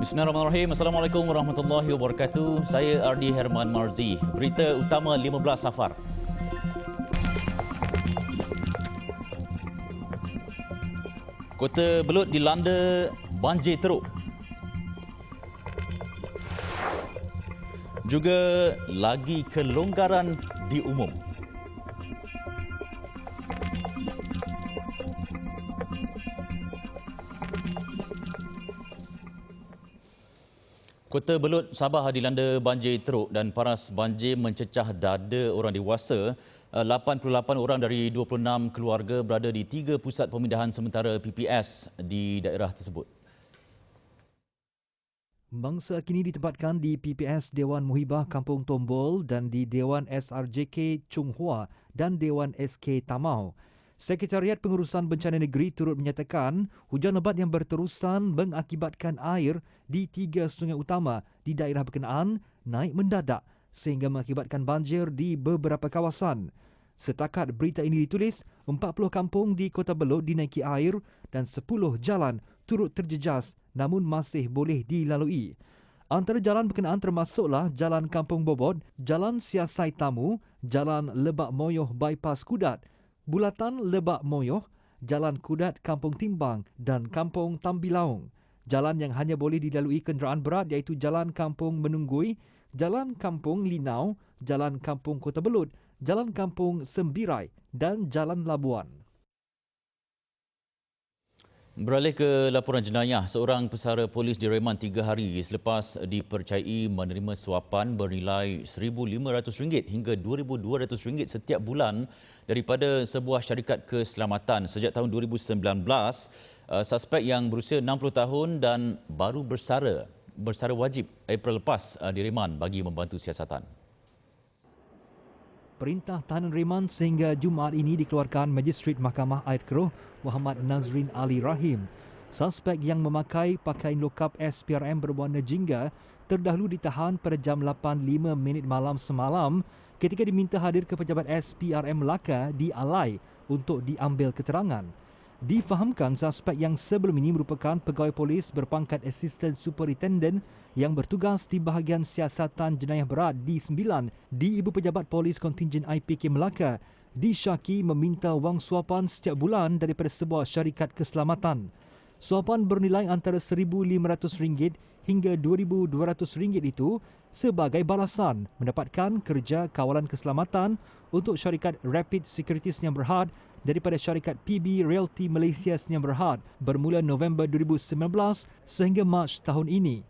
Bismillahirrahmanirrahim. Assalamualaikum warahmatullahi wabarakatuh. Saya Ardi Herman Marzi. Berita utama 15 Safar. Kota Belud dilanda banjir teruk. Juga lagi kelonggaran diumum. Kota Belud, Sabah dilanda banjir teruk dan paras banjir mencecah dada orang dewasa. 88 orang dari 26 keluarga berada di 3 pusat pemindahan sementara PPS di daerah tersebut. Mangsa kini ditempatkan di PPS Dewan Muhibah Kampung Tombol dan di Dewan SRJK Chung Hua dan Dewan SK Tamau. Sekretariat Pengurusan Bencana Negeri turut menyatakan hujan lebat yang berterusan mengakibatkan air di 3 sungai utama di daerah berkenaan naik mendadak sehingga mengakibatkan banjir di beberapa kawasan. Setakat berita ini ditulis, 40 kampung di Kota Belud dinaiki air dan 10 jalan turut terjejas namun masih boleh dilalui. Antara jalan berkenaan termasuklah Jalan Kampung Bobot, Jalan Siasai Tamu, Jalan Lebak Moyoh Bypass Kudat, Bulatan Lebak Moyoh, Jalan Kudat Kampung Timbang dan Kampung Tambilaung. Jalan yang hanya boleh dilalui kenderaan berat iaitu Jalan Kampung Menunggui, Jalan Kampung Linau, Jalan Kampung Kota Belud, Jalan Kampung Sembirai dan Jalan Labuan. Beralih ke laporan jenayah, seorang pesara polis direman 3 hari selepas dipercayai menerima suapan bernilai RM1,500 hingga RM2,200 setiap bulan daripada sebuah syarikat keselamatan sejak tahun 2019. Suspek yang berusia 60 tahun dan baru bersara wajib April lepas direman bagi membantu siasatan. Perintah tahanan reman sehingga Jumaat ini dikeluarkan Magistrate Mahkamah Air Keroh Muhammad Nazrin Ali Rahim. Suspek yang memakai pakaian lokap SPRM berwarna jingga terdahulu ditahan pada jam 8.05 malam semalam ketika diminta hadir ke pejabat SPRM Melaka di Alai untuk diambil keterangan. Difahamkan suspek yang sebelum ini merupakan pegawai polis berpangkat Assistant Superintendent yang bertugas di bahagian siasatan jenayah berat di 9 di Ibu Pejabat Polis Kontingen IPK Melaka disyaki meminta wang suapan setiap bulan daripada sebuah syarikat keselamatan. Suapan bernilai antara RM1,500 hingga RM2,200 itu sebagai balasan mendapatkan kerja kawalan keselamatan untuk syarikat Rapid Security Sdn Bhd daripada syarikat PB Realty Malaysia Sdn Bhd bermula November 2019 sehingga Mac tahun ini.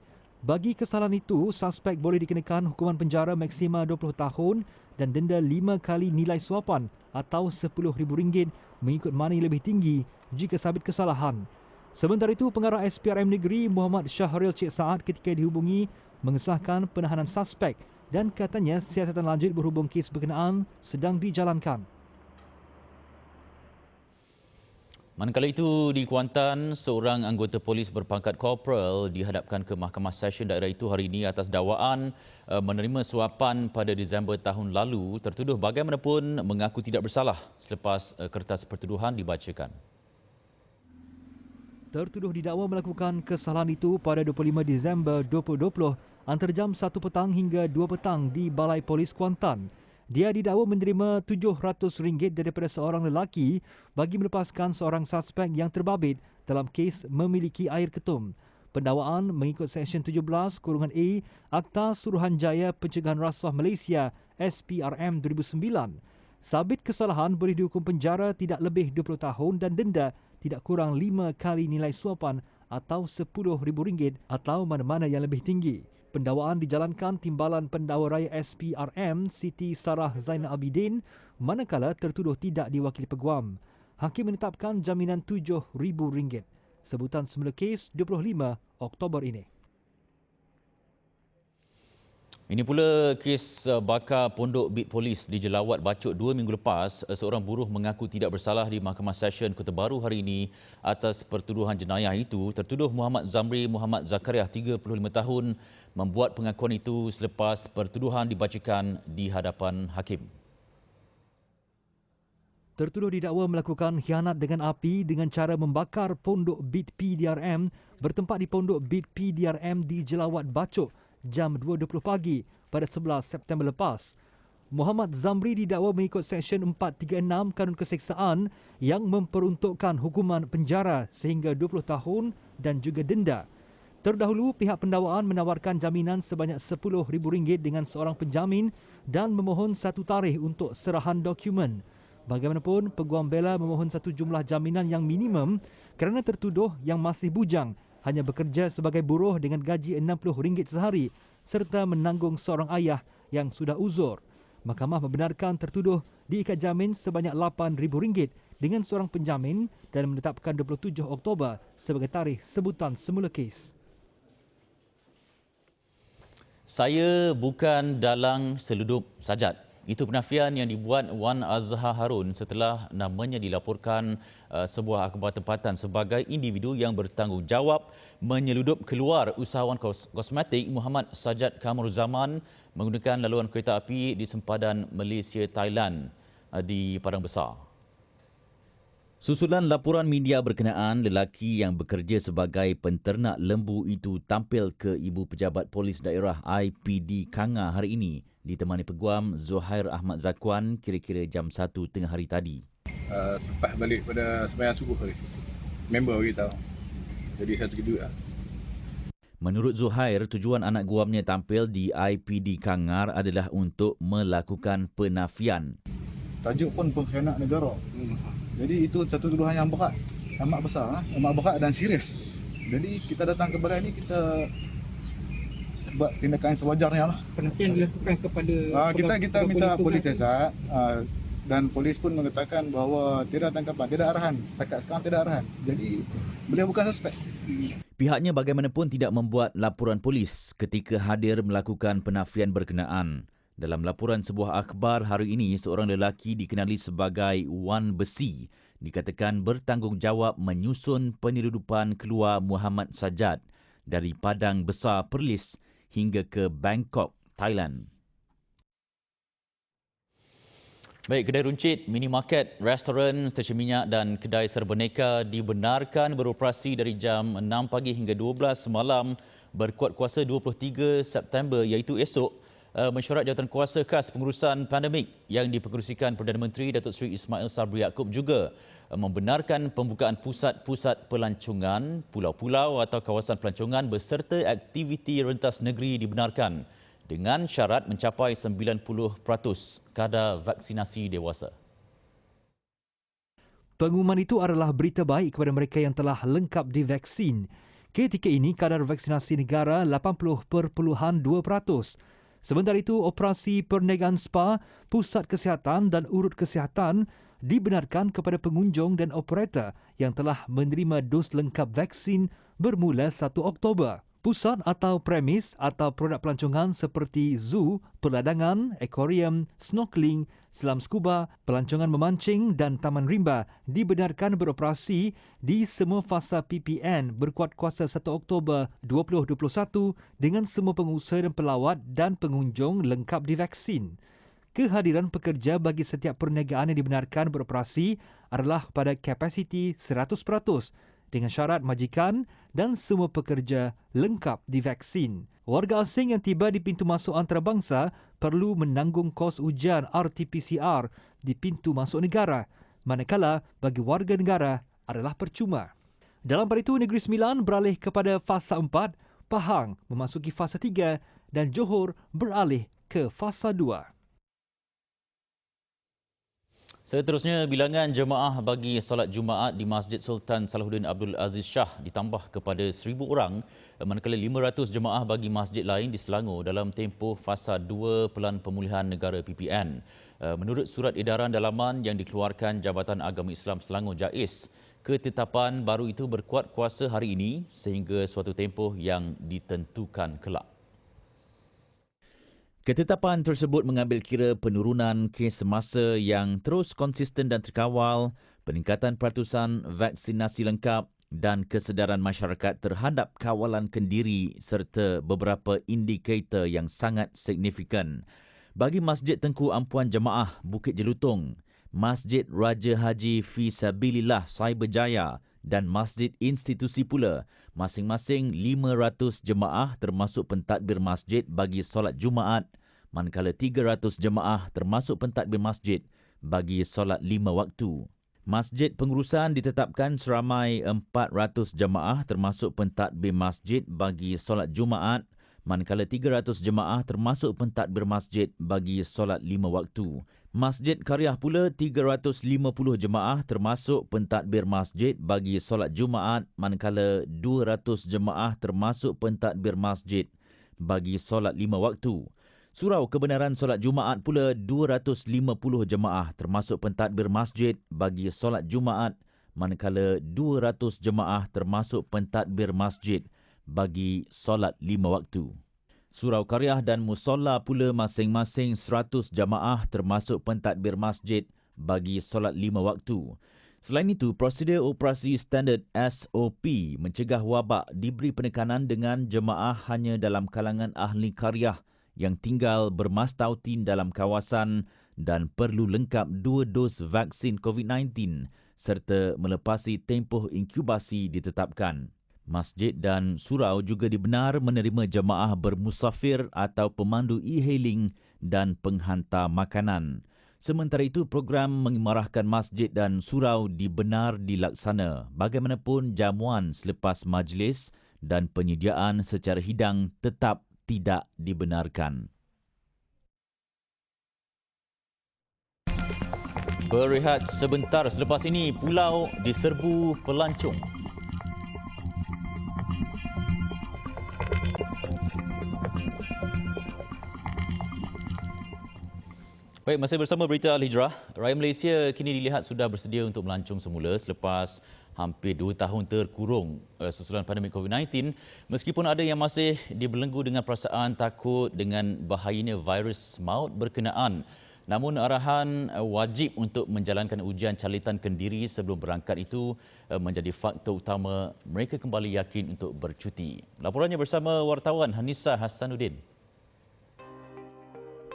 Bagi kesalahan itu, suspek boleh dikenakan hukuman penjara maksima 20 tahun dan denda 5 kali nilai suapan atau RM10,000 mengikut mana yang lebih tinggi jika sabit kesalahan. Sementara itu, pengarah SPRM Negeri Muhammad Syahril Cik Saad ketika dihubungi mengesahkan penahanan suspek dan katanya siasatan lanjut berhubung kes berkenaan sedang dijalankan. Manakala itu, di Kuantan, seorang anggota polis berpangkat korporal dihadapkan ke Mahkamah Session daerah itu hari ini atas dakwaan menerima suapan pada Disember tahun lalu, tertuduh bagaimanapun mengaku tidak bersalah selepas kertas pertuduhan dibacakan. Tertuduh didakwa melakukan kesalahan itu pada 25 Disember 2020 antara jam 1 petang hingga 2 petang di Balai Polis Kuantan. Dia didakwa menerima RM700 daripada seorang lelaki bagi melepaskan seorang suspek yang terbabit dalam kes memiliki air ketum. Pendakwaan mengikut Seksyen 17(A) Akta Suruhanjaya Pencegahan Rasuah Malaysia SPRM 2009. Sabit kesalahan boleh dihukum penjara tidak lebih 20 tahun dan denda tidak kurang 5 kali nilai suapan atau RM10,000 atau mana-mana yang lebih tinggi. Pendakwaan dijalankan Timbalan Pendakwa Raya SPRM Siti Sarah Zainal Abidin manakala tertuduh tidak diwakili peguam. Hakim menetapkan jaminan RM7,000. Sebutan semula kes 25 Oktober ini. Ini pula kes bakar pondok bit polis di Jelawat Bacok 2 minggu lepas. Seorang buruh mengaku tidak bersalah di Mahkamah Session Kota Baru hari ini atas pertuduhan jenayah itu. Tertuduh Muhammad Zamri Muhammad Zakaria 35 tahun membuat pengakuan itu selepas pertuduhan dibacakan di hadapan hakim. Tertuduh didakwa melakukan khianat dengan api dengan cara membakar pondok BIT PDRM bertempat di pondok BIT PDRM di Jelawat Bacok jam 2.20 pagi pada 11 September lepas. Muhammad Zamri didakwa mengikut Seksyen 436 Kanun Keseksaan yang memperuntukkan hukuman penjara sehingga 20 tahun dan juga denda. Terdahulu, pihak pendakwaan menawarkan jaminan sebanyak RM10,000 dengan seorang penjamin dan memohon satu tarikh untuk serahan dokumen. Bagaimanapun, peguam bela memohon satu jumlah jaminan yang minimum kerana tertuduh yang masih bujang hanya bekerja sebagai buruh dengan gaji RM60 sehari serta menanggung seorang ayah yang sudah uzur. Mahkamah membenarkan tertuduh diikat jamin sebanyak RM8,000 dengan seorang penjamin dan menetapkan 27 Oktober sebagai tarikh sebutan semula kes. Saya bukan dalang seludup Sajat. Itu penafian yang dibuat Wan Azhar Harun setelah namanya dilaporkan sebuah akhbar tempatan sebagai individu yang bertanggungjawab menyeludup keluar usahawan kosmetik Muhammad Sajat Kamaruzaman menggunakan laluan kereta api di sempadan Malaysia-Thailand di Padang Besar. Susulan laporan media berkenaan, lelaki yang bekerja sebagai penternak lembu itu tampil ke Ibu Pejabat Polis Daerah IPD Kanga hari ini ditemani peguam Zuhair Ahmad Zakwan kira-kira jam 1 tengah hari tadi. Lepas balik pada sembahyang subuh hari. Member beritahu. Jadi saya terkejut lah. Menurut Zuhair, tujuan anak guamnya tampil di IPD Kangar adalah untuk melakukan penafian. Tajuk pun pengkhianat negara. Jadi itu satu tuduhan yang berat, amat besar, amat berat dan serius. Jadi kita datang ke balai ini, kita buat tindakan yang sewajarnya lah. Penafian dilakukan kepada kita minta polis siasat dan polis pun mengatakan bahawa tidak tangkapan, tidak arahan. Setakat sekarang tidak arahan. Jadi beliau bukan suspek. Pihaknya bagaimanapun tidak membuat laporan polis ketika hadir melakukan penafian berkenaan. Dalam laporan sebuah akhbar hari ini, seorang lelaki dikenali sebagai Wan Besi dikatakan bertanggungjawab menyusun penyeludupan keluar Muhammad Sajat dari Padang Besar Perlis hingga ke Bangkok, Thailand. Baik, kedai runcit, minimarket, restoran, stesen minyak dan kedai serboneka dibenarkan beroperasi dari jam 6 pagi hingga 12 malam berkuat kuasa 23 September iaitu esok. Mesyuarat Jawatankuasa Khas Pengurusan Pandemik yang dipengerusikan Perdana Menteri Datuk Seri Ismail Sabri Yaakob juga membenarkan pembukaan pusat-pusat pelancongan, pulau-pulau atau kawasan pelancongan beserta aktiviti rentas negeri dibenarkan dengan syarat mencapai 90% kadar vaksinasi dewasa. Pengumuman itu adalah berita baik kepada mereka yang telah lengkap divaksin. Ketika ini, kadar vaksinasi negara 80.2%. Sementara itu, operasi perniagaan spa, pusat kesihatan dan urut kesihatan dibenarkan kepada pengunjung dan operator yang telah menerima dos lengkap vaksin bermula 1 Oktober. Pusat atau premis atau produk pelancongan seperti zoo, peladangan, akuarium, snorkeling, selam skuba, pelancongan memancing dan taman rimba dibenarkan beroperasi di semua fasa PPN berkuat kuasa 1 Oktober 2021 dengan semua pengusaha dan pelawat dan pengunjung lengkap divaksin. Kehadiran pekerja bagi setiap perniagaan yang dibenarkan beroperasi adalah pada kapasiti 100% dengan syarat majikan dan semua pekerja lengkap divaksin. Warga asing yang tiba di pintu masuk antarabangsa perlu menanggung kos ujian RT-PCR di pintu masuk negara, manakala bagi warga negara adalah percuma. Dalam pada itu, Negeri Sembilan beralih kepada fasa 4, Pahang memasuki fasa 3 dan Johor beralih ke fasa 2. Seterusnya, bilangan jemaah bagi solat Jumaat di Masjid Sultan Salahuddin Abdul Aziz Shah ditambah kepada 1,000 orang, manakala 500 jemaah bagi masjid lain di Selangor dalam tempoh fasa 2 Pelan Pemulihan Negara PPN. Menurut surat edaran dalaman yang dikeluarkan Jabatan Agama Islam Selangor JAIS, ketetapan baru itu berkuat kuasa hari ini sehingga suatu tempoh yang ditentukan kelak. Ketetapan tersebut mengambil kira penurunan kes semasa yang terus konsisten dan terkawal, peningkatan peratusan vaksinasi lengkap dan kesedaran masyarakat terhadap kawalan kendiri serta beberapa indikator yang sangat signifikan. Bagi Masjid Tengku Ampuan Jemaah Bukit Jelutong, Masjid Raja Haji Fisabilillah Cyberjaya dan Masjid Institusi pula, masing-masing 500 jemaah termasuk pentadbir masjid bagi solat Jumaat, manakala 300 jemaah termasuk pentadbir masjid bagi solat 5 waktu. Masjid pengurusan ditetapkan seramai 400 jemaah termasuk pentadbir masjid bagi solat Jumaat, manakala 300 jemaah termasuk pentadbir masjid bagi solat 5 waktu. Masjid Karyah pula 350 jemaah termasuk pentadbir masjid bagi solat Jumaat, manakala 200 jemaah termasuk pentadbir masjid bagi solat 5 waktu. Surau kebenaran solat Jumaat pula 250 jemaah termasuk pentadbir masjid bagi solat Jumaat, manakala 200 jemaah termasuk pentadbir masjid bagi solat 5 waktu. Surau Karyah dan Musolla pula masing-masing 100 jamaah termasuk pentadbir masjid bagi solat 5 waktu. Selain itu, prosedur operasi standard SOP mencegah wabak diberi penekanan dengan jemaah hanya dalam kalangan ahli karyah yang tinggal bermastautin dalam kawasan dan perlu lengkap 2 dos vaksin COVID-19 serta melepasi tempoh inkubasi ditetapkan. Masjid dan surau juga dibenar menerima jemaah bermusafir atau pemandu e-hailing dan penghantar makanan. Sementara itu, program mengimarahkan masjid dan surau dibenar dilaksana. Bagaimanapun, jamuan selepas majlis dan penyediaan secara hidang tetap tidak dibenarkan. Berehat sebentar, selepas ini pulau diserbu pelancong. Baik, masih bersama Berita Al-Hijrah. Rakyat Malaysia kini dilihat sudah bersedia untuk melancong semula selepas hampir 2 tahun terkurung susulan pandemik COVID-19. Meskipun ada yang masih dibelenggu dengan perasaan takut dengan bahayanya virus maut berkenaan. Namun arahan wajib untuk menjalankan ujian calitan kendiri sebelum berangkat itu menjadi faktor utama mereka kembali yakin untuk bercuti. Laporannya bersama wartawan Hanisa Hassanuddin.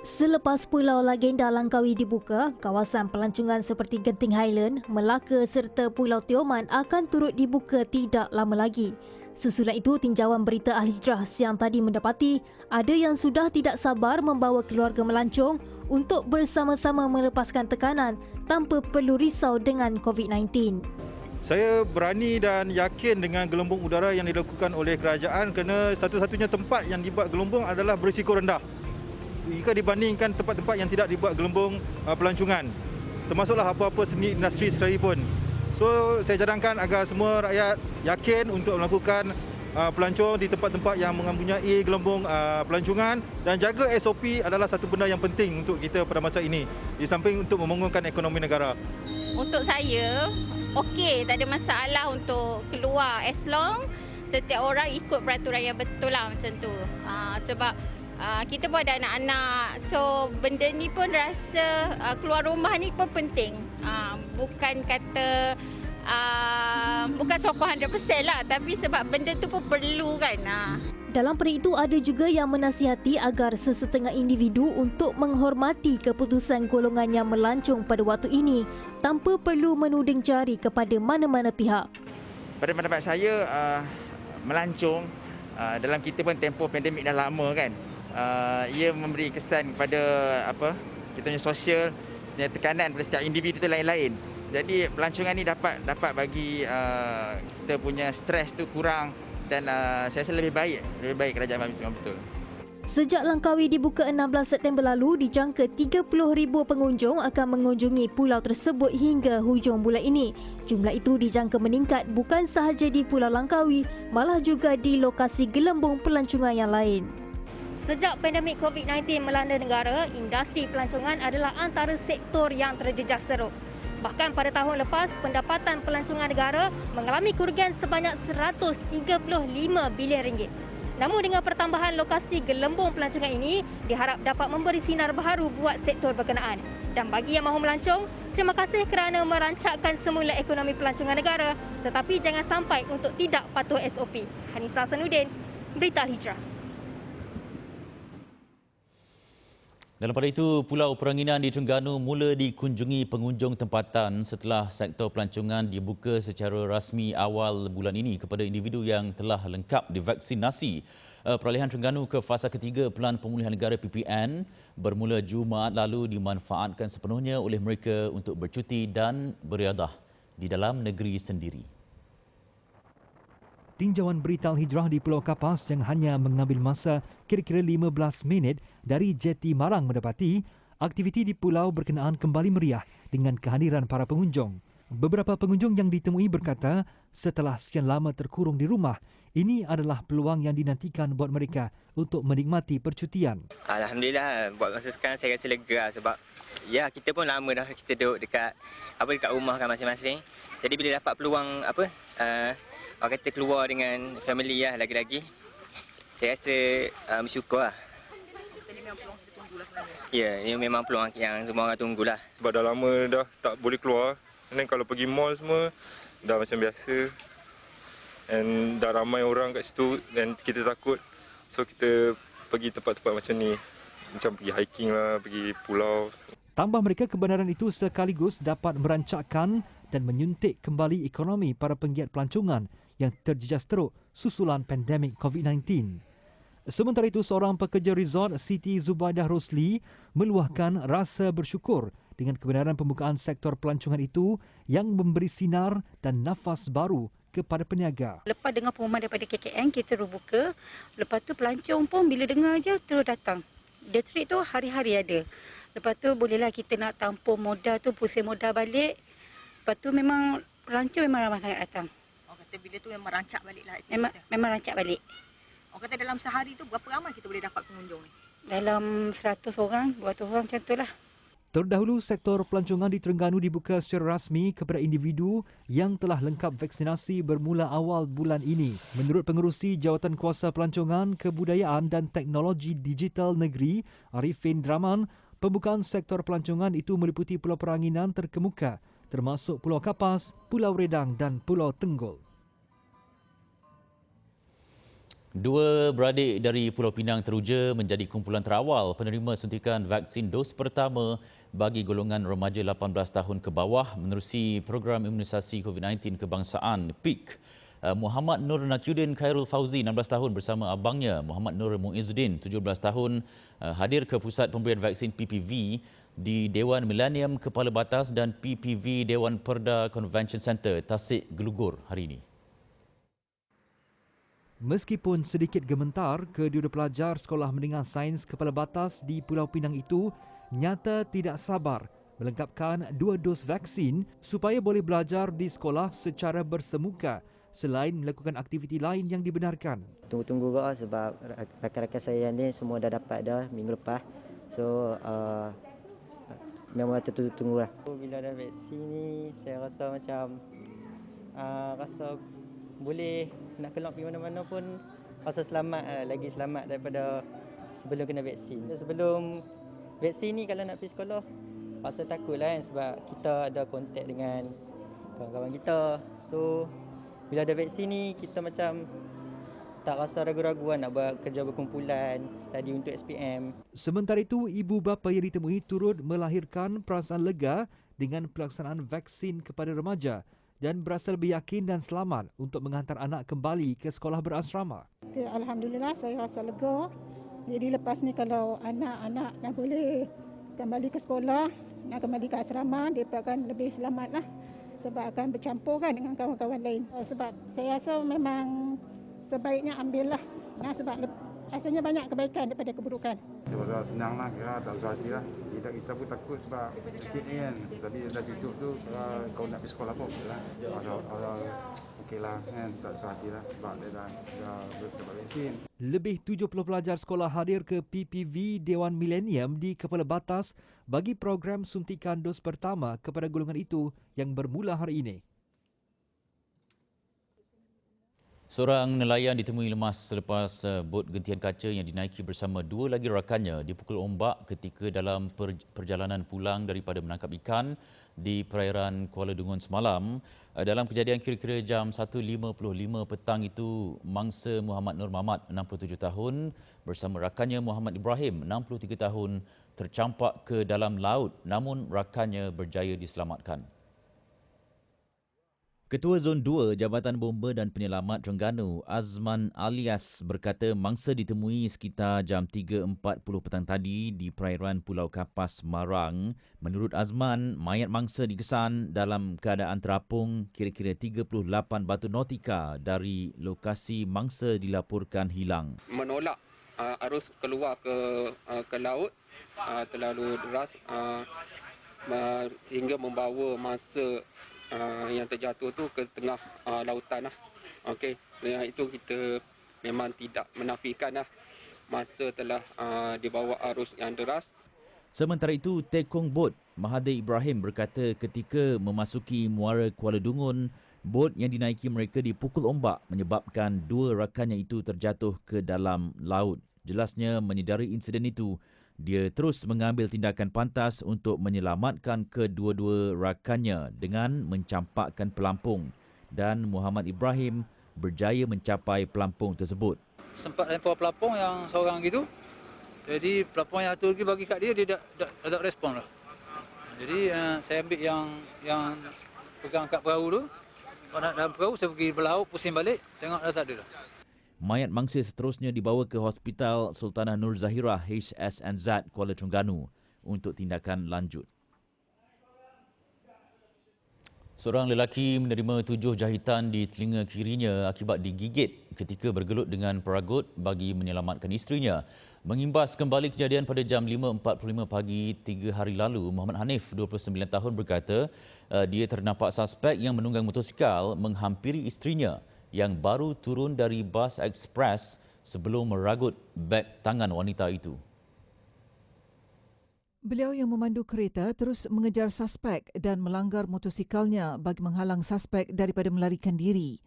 Selepas Pulau Legenda Langkawi dibuka, kawasan pelancongan seperti Genting Highland, Melaka serta Pulau Tioman akan turut dibuka tidak lama lagi. Susulan itu, tinjauan Berita Al-Hijrah siang tadi mendapati ada yang sudah tidak sabar membawa keluarga melancong untuk bersama-sama melepaskan tekanan tanpa perlu risau dengan COVID-19. Saya berani dan yakin dengan gelembung udara yang dilakukan oleh kerajaan kerana satu-satunya tempat yang dibuat gelembung adalah berisiko rendah. Jika dibandingkan tempat-tempat yang tidak dibuat gelembung pelancongan, termasuklah apa-apa seni industri sekalipun. So, saya cadangkan agar semua rakyat yakin untuk melakukan pelancong di tempat-tempat yang mempunyai gelembung pelancongan, dan jaga SOP adalah satu benda yang penting untuk kita pada masa ini, di samping untuk membangunkan ekonomi negara. Untuk saya, okey, tak ada masalah untuk keluar as long setiap orang ikut peraturan yang betul lah macam tu. Sebab kita pun ada anak-anak, so benda ni pun rasa keluar rumah ni pun penting. Bukan kata bukan sokong 100% lah, tapi sebab benda tu pun perlu kan. Dalam perih itu, ada juga yang menasihati agar sesetengah individu untuk menghormati keputusan golongan yang melancong pada waktu ini tanpa perlu menuding jari kepada mana-mana pihak. Pada pendapat saya, melancong dalam kita pun tempoh pandemik dah lama kan. Ia memberi kesan kepada kita punya sosial, tekanan pada setiap individu itu lain-lain. Jadi pelancongan ni dapat bagi kita punya stres tu kurang, dan saya rasa lebih baik kerajaan betul. Sejak Langkawi dibuka 16 September lalu, dijangka 30,000 pengunjung akan mengunjungi pulau tersebut hingga hujung bulan ini. Jumlah itu dijangka meningkat bukan sahaja di Pulau Langkawi, malah juga di lokasi gelembung pelancongan yang lain. Sejak pandemik COVID-19 melanda negara, industri pelancongan adalah antara sektor yang terjejas teruk. Bahkan pada tahun lepas, pendapatan pelancongan negara mengalami kerugian sebanyak RM135 bilion. Namun dengan pertambahan lokasi gelembung pelancongan ini, diharap dapat memberi sinar baharu buat sektor berkenaan. Dan bagi yang mahu melancong, terima kasih kerana merancangkan semula ekonomi pelancongan negara, tetapi jangan sampai untuk tidak patuh SOP. Hanisa Hassanuddin, Berita Al-Hijrah. Dalam pada itu, Pulau Peranginan di Terengganu mula dikunjungi pengunjung tempatan setelah sektor pelancongan dibuka secara rasmi awal bulan ini kepada individu yang telah lengkap divaksinasi. Peralihan Terengganu ke fasa ketiga Pelan Pemulihan Negara PPN bermula Jumaat lalu dimanfaatkan sepenuhnya oleh mereka untuk bercuti dan beriadah di dalam negeri sendiri. Tinjauan berita Al-Hijrah di Pulau Kapas yang hanya mengambil masa kira-kira 15 minit dari jeti Marang mendapati aktiviti di pulau berkenaan kembali meriah dengan kehadiran para pengunjung. Beberapa pengunjung yang ditemui berkata setelah sekian lama terkurung di rumah, ini adalah peluang yang dinantikan buat mereka untuk menikmati percutian. Alhamdulillah, buat masa sekarang saya rasa lega sebab ya kita pun lama dah kita duduk dekat rumah kan masing-masing. Jadi bila dapat peluang orang kata keluar dengan family lah lagi-lagi, saya rasa bersyukur lah. Ini memang peluang kita tunggulah sebenarnya. Ya, ini memang peluang yang semua orang tunggulah. Sebab dah lama dah tak boleh keluar. Dan kalau pergi mall semua dah macam biasa. Dan dah ramai orang kat situ dan kita takut. So kita pergi tempat-tempat macam ni. Macam pergi hiking lah, pergi pulau. Tambah mereka kebenaran itu sekaligus dapat merancakkan dan menyuntik kembali ekonomi para penggiat pelancongan yang terjejas teruk susulan pandemik COVID-19. Sementara itu, seorang pekerja resort Siti Zubaidah Rosli meluahkan rasa bersyukur dengan kebenaran pembukaan sektor pelancongan itu yang memberi sinar dan nafas baru kepada peniaga. Lepas dengar pengumuman daripada KKN, kita terus buka. Lepas tu pelancong pun bila dengar je terus datang. Day trip tu hari-hari ada. Lepas tu bolehlah kita nak tampung modal tu, pusing modal balik. Lepas tu memang pelancong memang ramai sangat datang. Orang kata bila tu memang rancak balik lah. Memang rancak balik. Orang kata dalam sehari tu berapa ramai kita boleh dapat pengunjung ni? Dalam 100 orang, 200 orang macam tu lah. Terdahulu, sektor pelancongan di Terengganu dibuka secara rasmi kepada individu yang telah lengkap vaksinasi bermula awal bulan ini. Menurut Pengerusi Jawatan Kuasa Pelancongan, Kebudayaan dan Teknologi Digital Negeri, Arifin Draman, pembukaan sektor pelancongan itu meliputi Pulau Peranginan terkemuka, termasuk Pulau Kapas, Pulau Redang dan Pulau Tenggol. Dua beradik dari Pulau Pinang teruja menjadi kumpulan terawal penerima suntikan vaksin dos pertama bagi golongan remaja 18 tahun ke bawah menerusi program imunisasi COVID-19 kebangsaan PIK. Muhammad Nur Nakiuddin Khairul Fauzi 16 tahun bersama abangnya Muhammad Nur Muizzuddin 17 tahun hadir ke pusat pemberian vaksin PPV di Dewan Millennium Kepala Batas dan PPV Dewan Perda Convention Centre Tasik Gelugur hari ini. Meskipun sedikit gementar, kedua pelajar Sekolah Menengah Sains Kepala Batas di Pulau Pinang itu nyata tidak sabar melengkapkan 2 dos vaksin supaya boleh belajar di sekolah secara bersemuka selain melakukan aktiviti lain yang dibenarkan. Tunggu-tunggu juga sebab rakan-rakan saya ni semua dah dapat dah minggu lepas. So memang tertunggu-tunggu lah. Bila ada vaksin ni saya rasa macam rasa boleh nak keluar pergi mana-mana pun rasa selamat, lagi selamat daripada sebelum kena vaksin. Sebelum vaksin ni kalau nak pergi sekolah rasa takut lah kan, sebab kita ada kontak dengan kawan-kawan kita. So bila ada vaksin ni kita macam tak rasa ragu-raguan nak buat kerja berkumpulan, study untuk SPM. Sementara itu, ibu bapa yang ditemui turut melahirkan perasaan lega dengan pelaksanaan vaksin kepada remaja dan berasa lebih yakin dan selamat untuk menghantar anak kembali ke sekolah berasrama. Okay, Alhamdulillah saya rasa lega. Jadi lepas ni kalau anak-anak dah boleh kembali ke sekolah, nak kembali ke asrama, mereka akan lebih selamat lah. Sebab akan bercampur kan dengan kawan-kawan lain. Sebab saya rasa memang sebaiknya ambil lah. Sebab rasanya banyak kebaikan daripada keburukan. Dia rasa senang lah, kira tak usah hati lah. Kita pun takut sebab sikit ni kan. Tapi dah tutup tu, kau nak pergi sekolah pun okey lah. Okey lah kan, tak usah hati lah sebab dia dah dapat vaksin. Lebih 70 pelajar sekolah hadir ke PPV Dewan Millennium di Kepala Batas bagi program suntikan dos pertama kepada golongan itu yang bermula hari ini. Seorang nelayan ditemui lemas selepas bot gentian kaca yang dinaiki bersama 2 lagi rakannya dipukul ombak ketika dalam perjalanan pulang daripada menangkap ikan di perairan Kuala Dungun semalam. Dalam kejadian kira-kira jam 1.55 petang itu, mangsa Muhammad Nur Mamat 67 tahun bersama rakannya Muhammad Ibrahim 63 tahun tercampak ke dalam laut namun rakannya berjaya diselamatkan. Ketua Zon 2 Jabatan Bomba dan Penyelamat Terengganu, Azman Alias berkata mangsa ditemui sekitar jam 3.40 petang tadi di perairan Pulau Kapas, Marang. Menurut Azman, mayat mangsa dikesan dalam keadaan terapung kira-kira 38 batu nautika dari lokasi mangsa dilaporkan hilang. Menolak arus keluar ke laut terlalu deras sehingga membawa mangsa yang terjatuh tu ke tengah lautan lah. Okey, itu kita memang tidak menafikan lah masa telah dibawa arus yang deras. Sementara itu, Tekong Bot Mahathir Ibrahim berkata ketika memasuki muara Kuala Dungun, bot yang dinaiki mereka dipukul ombak menyebabkan dua rakannya itu terjatuh ke dalam laut. Jelasnya menyedari insiden itu, dia terus mengambil tindakan pantas untuk menyelamatkan kedua-dua rakannya dengan mencampakkan pelampung dan Muhammad Ibrahim berjaya mencapai pelampung tersebut. Sempat lempar pelampung yang seorang gitu. Jadi pelampung yang satu lagi bagi kat dia tak ada respon lah. Jadi saya ambil yang pegang kat perahu tu. Dalam perahu saya pergi berlaut, pusing balik, tengok dah tak ada dah. Mayat mangsa seterusnya dibawa ke Hospital Sultanah Nur Zahirah HSNZ Kuala Terengganu untuk tindakan lanjut. Seorang lelaki menerima 7 jahitan di telinga kirinya akibat digigit ketika bergelut dengan peragut bagi menyelamatkan isterinya. Mengimbas kembali kejadian pada jam 5.45 pagi 3 hari lalu, Muhammad Hanif, 29 tahun berkata dia ternampak suspek yang menunggang motosikal menghampiri isterinya yang baru turun dari bas ekspres sebelum meragut beg tangan wanita itu. Beliau yang memandu kereta terus mengejar suspek dan melanggar motosikalnya bagi menghalang suspek daripada melarikan diri.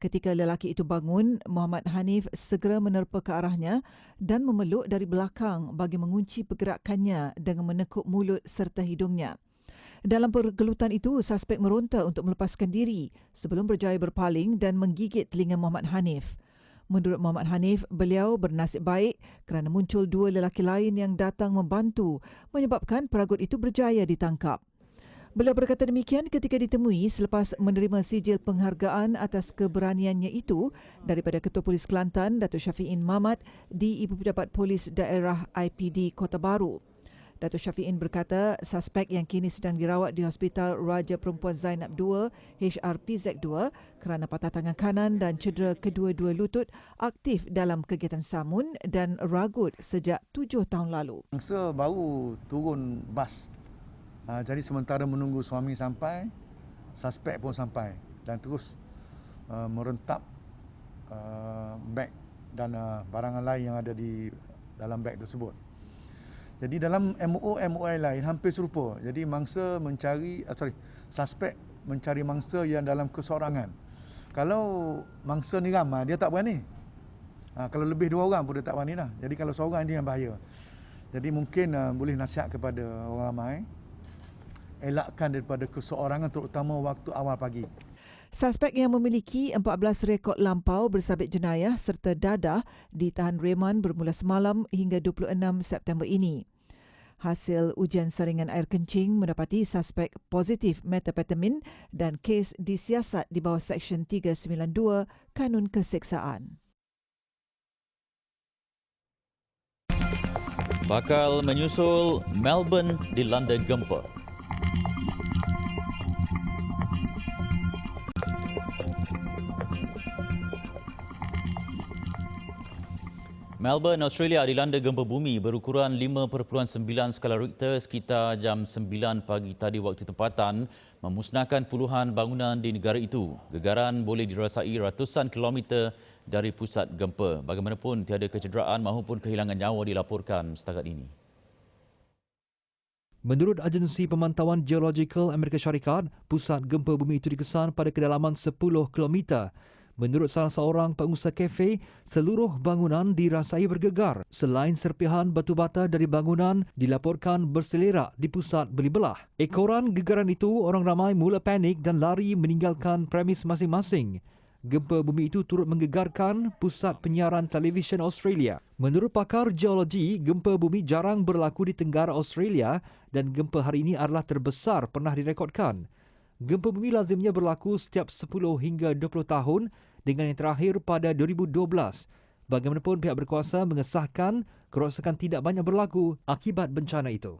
Ketika lelaki itu bangun, Muhammad Hanif segera menerpa ke arahnya dan memeluk dari belakang bagi mengunci pergerakannya dengan menekuk mulut serta hidungnya. Dalam pergelutan itu, suspek meronta untuk melepaskan diri sebelum berjaya berpaling dan menggigit telinga Muhammad Hanif. Menurut Muhammad Hanif, beliau bernasib baik kerana muncul dua lelaki lain yang datang membantu menyebabkan peragut itu berjaya ditangkap. Beliau berkata demikian ketika ditemui selepas menerima sijil penghargaan atas keberaniannya itu daripada Ketua Polis Kelantan, Datuk Syafiqin Mamat di Ibu Pejabat Polis Daerah IPD Kota Baru. Datuk Syafiqin berkata suspek yang kini sedang dirawat di Hospital Raja Perempuan Zainab II HRPZ2 kerana patah tangan kanan dan cedera kedua-dua lutut aktif dalam kegiatan samun dan ragut sejak 7 tahun lalu. Mangsa baru turun bas. Jadi sementara menunggu suami sampai, suspek pun sampai dan terus merentap beg dan barangan lain yang ada di dalam beg tersebut. Jadi dalam MOI lain hampir serupa. Jadi suspek mencari mangsa yang dalam kesorangan. Kalau mangsa ni ramai, dia tak berani. Kalau lebih 2 orang pun dia tak berani dah. Jadi kalau seorang dia yang bahaya. Jadi mungkin boleh nasihat kepada orang ramai, elakkan daripada keseorangan terutama waktu awal pagi. Suspek yang memiliki 14 rekod lampau bersabit jenayah serta dadah ditahan reman bermula semalam hingga 26 September ini. Hasil ujian saringan air kencing mendapati suspek positif metapetamin dan kes disiasat di bawah Seksyen 392 Kanun Keseksaan. Bakal menyusul Melbourne dilanda gempa. Melbourne, Australia dilanda gempa bumi berukuran 5.9 skala Richter sekitar jam 9 pagi tadi waktu tempatan, memusnahkan puluhan bangunan di negara itu. Gegaran boleh dirasai ratusan kilometer dari pusat gempa. Bagaimanapun, tiada kecederaan maupun kehilangan nyawa dilaporkan setakat ini. Menurut Agensi Pemantauan Geological Amerika Syarikat, pusat gempa bumi itu dikesan pada kedalaman 10 km. Menurut salah seorang pengusaha kafe, seluruh bangunan dirasai bergegar. Selain serpihan batu bata dari bangunan dilaporkan berselerak di pusat beli belah. Ekoran gegaran itu, orang ramai mula panik dan lari meninggalkan premis masing-masing. Gempa bumi itu turut menggegarkan pusat penyiaran televisyen Australia. Menurut pakar geologi, gempa bumi jarang berlaku di Tenggara Australia dan gempa hari ini adalah terbesar pernah direkodkan. Gempa bumi lazimnya berlaku setiap 10 hingga 20 tahun dengan yang terakhir pada 2012. Bagaimanapun pihak berkuasa mengesahkan kerosakan tidak banyak berlaku akibat bencana itu.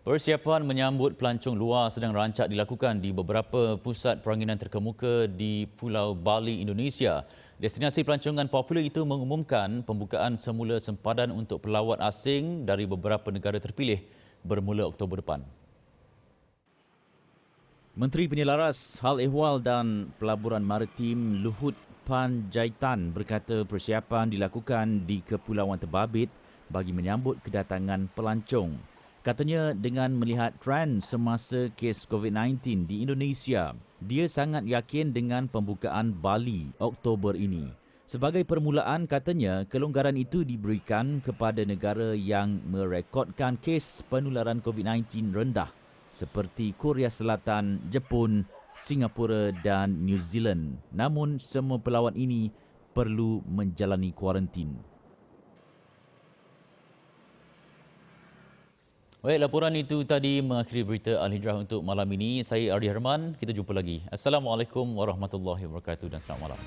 Persiapan menyambut pelancong luar sedang rancak dilakukan di beberapa pusat peranginan terkemuka di Pulau Bali, Indonesia. Destinasi pelancongan popular itu mengumumkan pembukaan semula sempadan untuk pelawat asing dari beberapa negara terpilih bermula Oktober depan. Menteri Penyelaras, Hal Ehwal dan Pelaburan Maritim Luhut Panjaitan berkata persiapan dilakukan di Kepulauan Terbabit bagi menyambut kedatangan pelancong. Katanya dengan melihat trend semasa kes COVID-19 di Indonesia, dia sangat yakin dengan pembukaan Bali Oktober ini. Sebagai permulaan, katanya kelonggaran itu diberikan kepada negara yang merekodkan kes penularan COVID-19 rendah seperti Korea Selatan, Jepun, Singapura dan New Zealand. Namun semua pelawat ini perlu menjalani kuarantin. Baik, laporan itu tadi mengakhiri berita Al-Hijrah untuk malam ini. Saya Ardi Herman. Kita jumpa lagi. Assalamualaikum warahmatullahi wabarakatuh dan selamat malam.